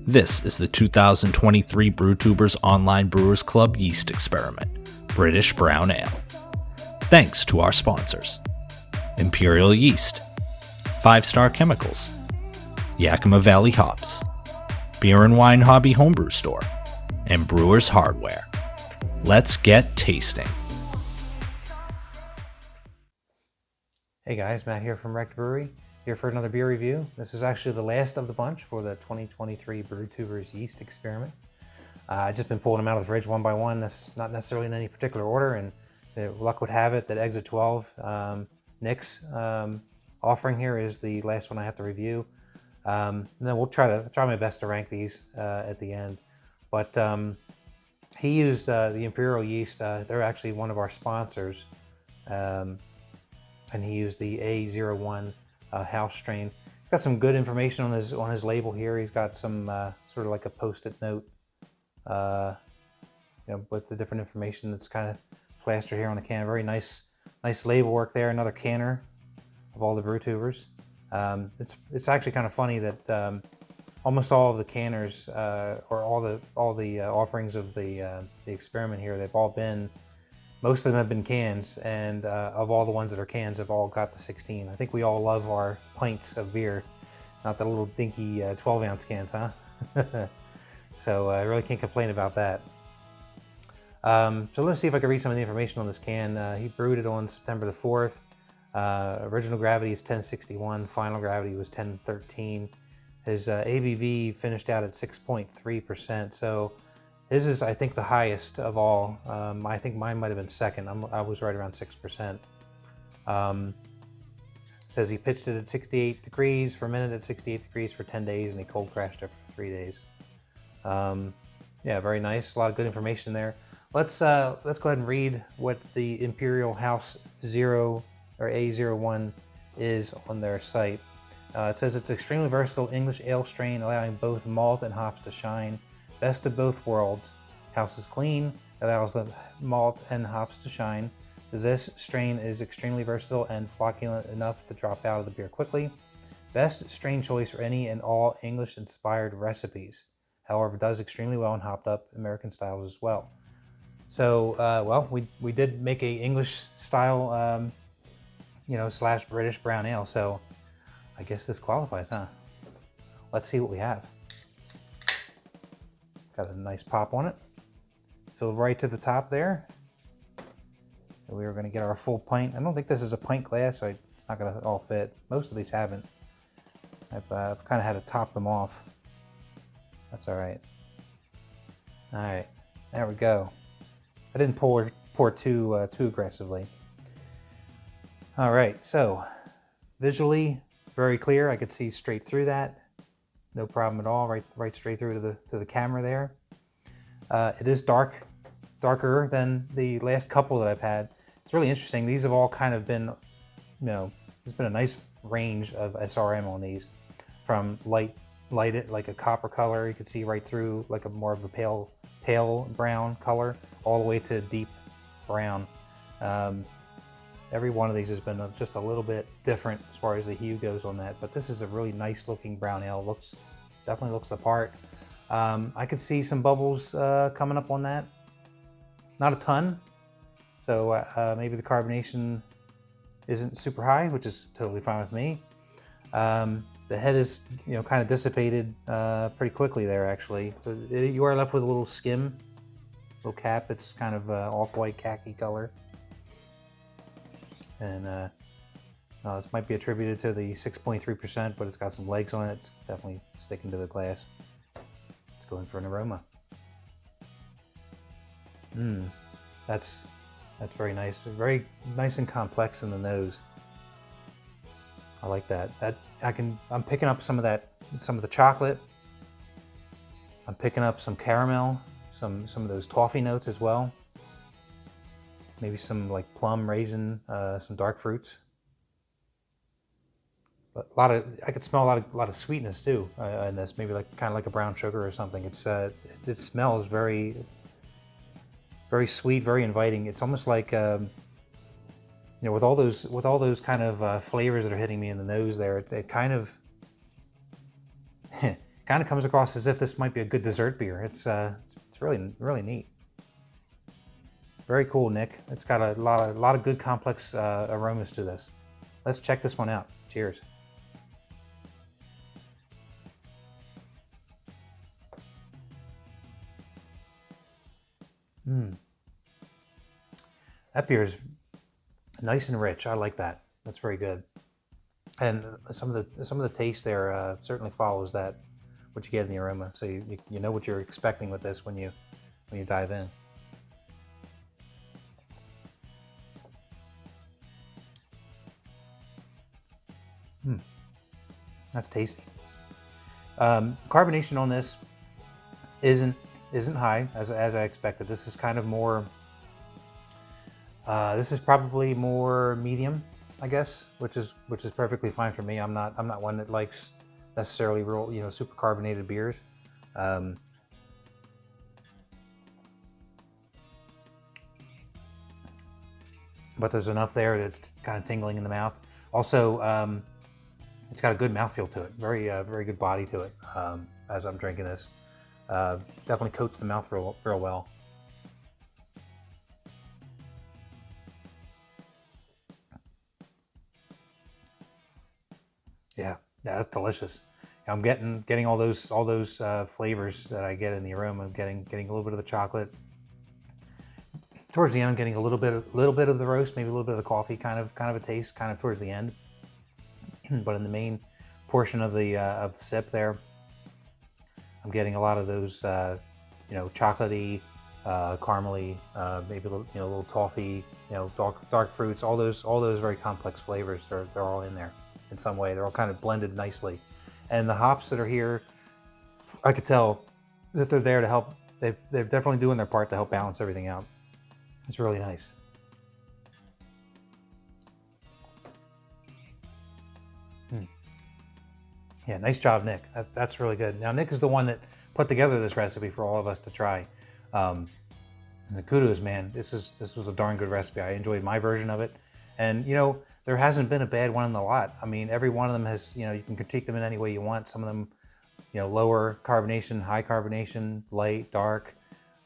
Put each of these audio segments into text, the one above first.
This is the 2023 Brewtubers Online Brewers Club Yeast Experiment, British Brown Ale. Thanks to our sponsors: Imperial Yeast, 5-Star Chemicals, Yakima Valley Hops, Beer and Wine Hobby Homebrew Store, and Brewers Hardware. Let's get tasting. Hey guys, Matt here from Wrecked Brewery, here for another beer review. This is actually the last of the bunch for the 2023 Brewtubers Yeast Experiment. I've just been pulling them out of the fridge one by one. That's not necessarily in any particular order, and luck would have it that Exit-12 Nick's offering here is the last one I have to review. And then we'll try my best to rank these at the end. But he used the Imperial yeast. They're actually one of our sponsors. And he used the A01 House strain. He's got some good information on his label here. He's got some sort of like a post-it note, with the different information that's kind of plastered here on the can. Very nice label work there. Another canner of all the Brewtubers. It's actually kind of funny that almost all of the canners or all the offerings of the experiment here, they've all been. Most of them have been cans, and of all the ones that are cans, have all got the 16. I think we all love our pints of beer, not the little dinky 12-ounce cans, huh? So I really can't complain about that. So let's see if I can read some of the information on this can. He brewed it on September the 4th. Original gravity is 1061. Final gravity was 1013. His ABV finished out at 6.3%. So his is, I think, the highest of all. I think mine might have been second. I was right around 6%. Says he pitched it at 68 degrees per minute at 68 degrees for 10 days, and he cold crashed it for 3 days. Yeah, very nice. A lot of good information there. Let's go ahead and read what the Imperial House 0 or A01 is on their site. It says it's extremely versatile English ale strain, allowing both malt and hops to shine. Best of both worlds. House is clean, allows the malt and hops to shine. This strain is extremely versatile and flocculent enough to drop out of the beer quickly. Best strain choice for any and all English-inspired recipes. However, does extremely well in hopped up American styles as well. So, well, we did make a English style, / British brown ale. So, I guess this qualifies, huh? Let's see what we have. Got a nice pop on it. Filled right to the top there. We were going to get our full pint. I don't think this is a pint glass, so it's not going to all fit. Most of these haven't. I've kind of had to top them off. That's all right. All right, there we go. I didn't pour too aggressively. All right, so visually very clear. I could see straight through that. No problem at all. Right straight through to the camera there. It is darker than the last couple that I've had. It's really interesting. These have all kind of been, there's been a nice range of SRM on these, from light like a copper color. You can see right through like a more of a pale brown color, all the way to deep brown. Every one of these has been just a little bit different as far as the hue goes on that, but this is a really nice looking brown ale. Definitely looks the part. I could see some bubbles coming up on that. Not a ton, so maybe the carbonation isn't super high, which is totally fine with me. The head is kind of dissipated pretty quickly there, actually. So you are left with a little skim, little cap. It's kind of off-white khaki color. And this might be attributed to the 6.3%, but it's got some legs on it. It's definitely sticking to the glass. Let's go in for an aroma. That's very nice. Very nice and complex in the nose. I like that. I'm picking up some of the chocolate. I'm picking up some caramel, some of those toffee notes as well. Maybe some like plum, raisin, some dark fruits. But I could smell a lot of sweetness too in this. Maybe kind of like a brown sugar or something. It smells very, very sweet, very inviting. It's almost like with all those kind of flavors that are hitting me in the nose there. It kind of Kind of comes across as if this might be a good dessert beer. It's really neat. Very cool, Nick. It's got a lot of good complex aromas to this. Let's check this one out. Cheers. That beer is nice and rich. I like that. That's very good. And some of the taste there certainly follows that, what you get in the aroma. So you know what you're expecting with this when you dive in. That's tasty. Carbonation on this isn't high as I expected. This is kind of more. This is probably more medium, I guess, which is perfectly fine for me. I'm not one that likes necessarily real super carbonated beers. But there's enough there that's kind of tingling in the mouth. Also, it's got a good mouthfeel to it. Very good body to it. As I'm drinking this, definitely coats the mouth real well. Yeah, that's delicious. I'm getting all those flavors that I get in the aroma. I'm getting a little bit of the chocolate. Towards the end, I'm getting a little bit of the roast, maybe a little bit of the coffee, kind of a taste, kind of towards the end. But in the main portion of the sip there, I'm getting a lot of those, chocolatey, caramely, maybe a little toffee, dark fruits. All those very complex flavors. They're all in there in some way. They're all kind of blended nicely, and the hops that are here, I could tell that they're there to help. They're definitely doing their part to help balance everything out. It's really nice. Yeah, nice job, Nick. That's really good. Now, Nick is the one that put together this recipe for all of us to try. The kudos, man. This was a darn good recipe. I enjoyed my version of it, and there hasn't been a bad one in the lot. I mean, every one of them has, you can critique them in any way you want. Some of them, lower carbonation, high carbonation, light, dark.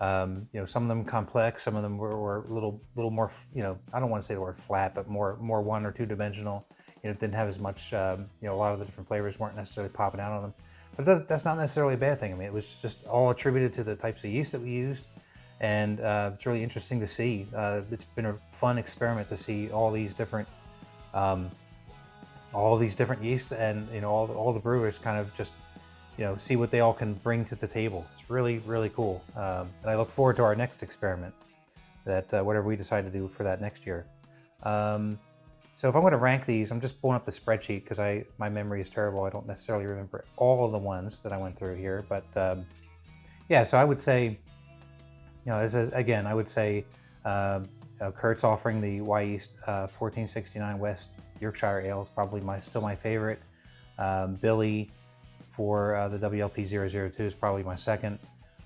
Some of them complex. Some of them were a little more, I don't want to say the word flat, but more one or two dimensional. It didn't have as much, a lot of the different flavors weren't necessarily popping out on them. But that's not necessarily a bad thing. I mean, it was just all attributed to the types of yeast that we used. And it's really interesting to see. It's been a fun experiment to see all these different yeasts, and all the brewers kind of just see what they all can bring to the table. It's really cool, and I look forward to our next experiment, that whatever we decide to do for that next year. So if I'm going to rank these, I'm just pulling up the spreadsheet because my memory is terrible. I don't necessarily remember all of the ones that I went through here, but yeah. So I would say, I would say Kurt's offering the Y Yeast 1469 West Yorkshire Ale is probably still my favorite. Billy for the WLP 002 is probably my second.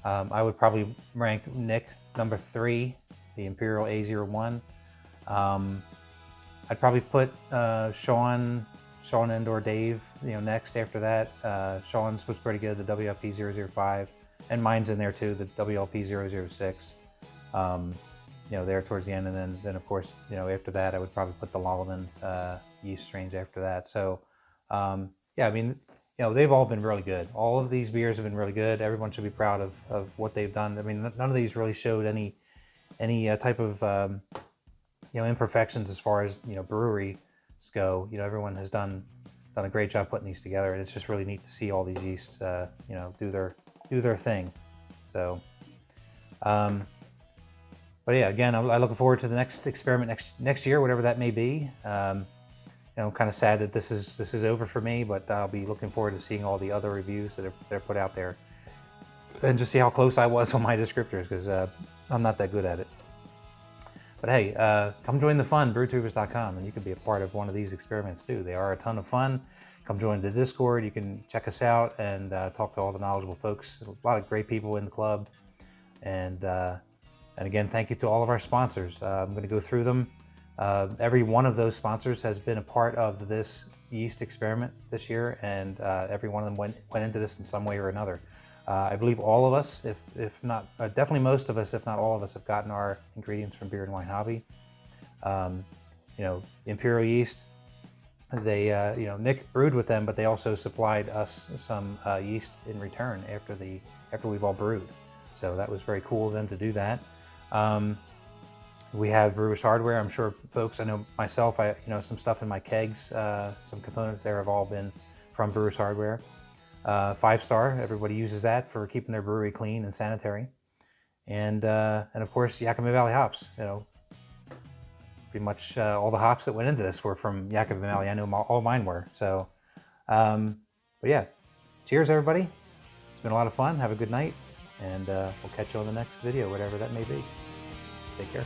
I would probably rank Nick number 3, the Imperial A01. I'd probably put Sean and or Dave, next after that. Sean's was pretty good, the WLP 005, and mine's in there too, the WLP 006. There towards the end, and then of course, after that, I would probably put the Lallemand yeast strains after that. So, yeah, I mean, they've all been really good. All of these beers have been really good. Everyone should be proud of what they've done. I mean, none of these really showed any type of imperfections as far as breweries go. Everyone has done a great job putting these together, and it's just really neat to see all these yeasts do their thing. So but yeah, again, I'm looking forward to the next experiment next year, whatever that may be. I'm kind of sad that this is over for me, but I'll be looking forward to seeing all the other reviews that are put out there, and just see how close I was on my descriptors, because I'm not that good at it. But hey, come join the fun, brewtubers.com, and you can be a part of one of these experiments too. They are a ton of fun. Come join the Discord. You can check us out and talk to all the knowledgeable folks. A lot of great people in the club. And again, thank you to all of our sponsors. I'm going to go through them. Every one of those sponsors has been a part of this Yeast Experiment this year, and every one of them went into this in some way or another. I believe all of us, if not, definitely most of us, if not all of us, have gotten our ingredients from Beer and Wine Hobby. You know, Imperial Yeast, they, you know, Nick brewed with them, but they also supplied us some yeast in return after we've all brewed. So that was very cool of them to do that. We have Brewers Hardware. I'm sure folks, I know myself, you know, some stuff in my kegs, some components there have all been from Brewers Hardware. 5-star, everybody uses that for keeping their brewery clean and sanitary. And of course, Yakima Valley hops. You know, pretty much all the hops that went into this were from Yakima Valley. I know all mine were. So, but yeah, cheers everybody. It's been a lot of fun. Have a good night, and we'll catch you on the next video, whatever that may be. Take care.